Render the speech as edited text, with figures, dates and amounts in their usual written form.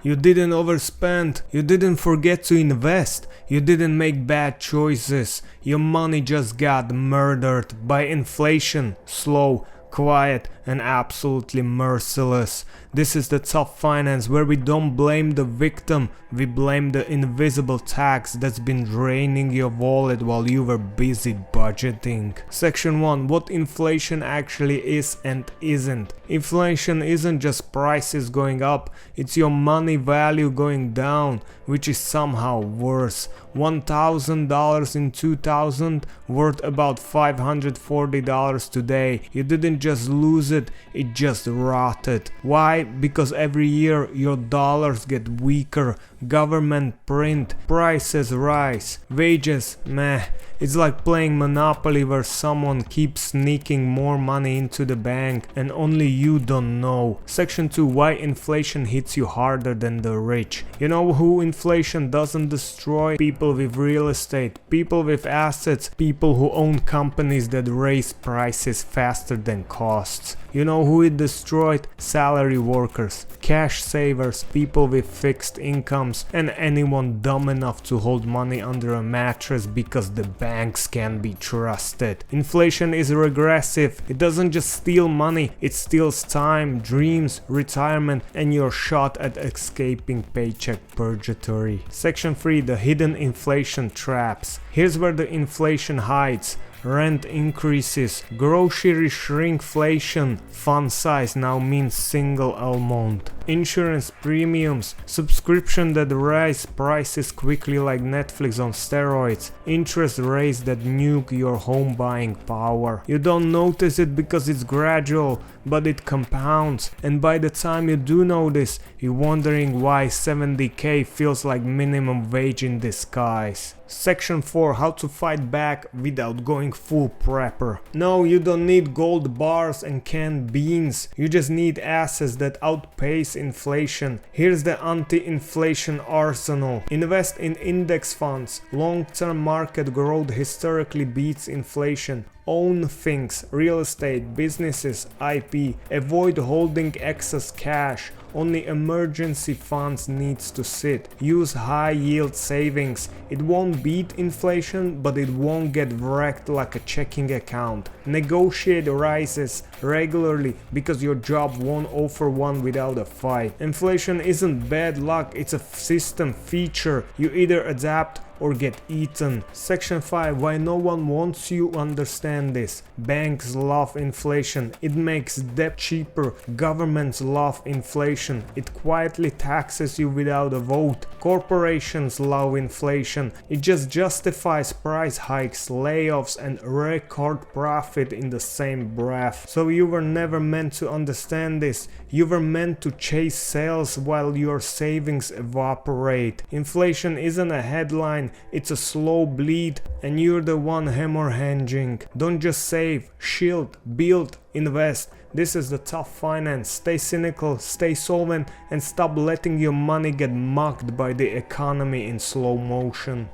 You didn't overspend, you didn't forget to invest, you didn't make bad choices. Your money just got murdered by inflation, slow, quiet, and absolutely merciless. This is the tough finance where we don't blame the victim, we blame the invisible tax that's been draining your wallet while you were busy budgeting. Section 1. What inflation actually is and isn't. Inflation isn't just prices going up, it's your money value going down, which is somehow worse. $1,000 in 2000 worth about $540 today. You didn't just lose it just rotted. Why? Because every year your dollars get weaker, government print, prices rise, wages, meh. It's like playing Monopoly where someone keeps sneaking more money into the bank and only you don't know. Section 2. Why inflation hits you harder than the rich. You know who inflation doesn't destroy? People with real estate, people with assets, people who own companies that raise prices faster than costs. You know who it destroyed? Salary workers, cash savers, people with fixed incomes, and anyone dumb enough to hold money under a mattress because the banks can be trusted. Inflation is regressive. It doesn't just steal money, it steals time, dreams, retirement, and your shot at escaping paycheck purgatory. Section 3. The hidden inflation traps. Here's where the inflation hides. Rent increases, grocery shrinkflation, font size now means single amount, insurance premiums, subscription that rise prices quickly like Netflix on steroids, interest rates that nuke your home buying power. You don't notice it because it's gradual, but it compounds, and by the time you do notice, you're wondering why 70k feels like minimum wage in disguise. Section 4. How to fight back without going full prepper. No, you don't need gold bars and canned beans. You just need assets that outpace inflation. Here's the anti-inflation arsenal. Invest in index funds. Long-term market growth historically beats inflation. Own things, real estate, businesses, IP. Avoid holding excess cash. Only emergency funds needs to sit. Use high yield savings. It won't beat inflation, but it won't get wrecked like a checking account. Negotiate rises regularly because your job won't offer one without a fight. Inflation isn't bad luck, it's a system feature. You either adapt or get eaten. Section 5. Why no one wants you understand this. Banks love inflation. It makes debt cheaper. Governments love inflation. It quietly taxes you without a vote. Corporations love inflation. It just justifies price hikes, layoffs, and record profit in the same breath. So you were never meant to understand this. You were meant to chase sales while your savings evaporate. Inflation isn't a headline, it's a slow bleed, and you're the one hemorrhaging. Don't just save, shield, build, invest. This is the tough finance. Stay cynical, stay solvent, and stop letting your money get mugged by the economy in slow motion.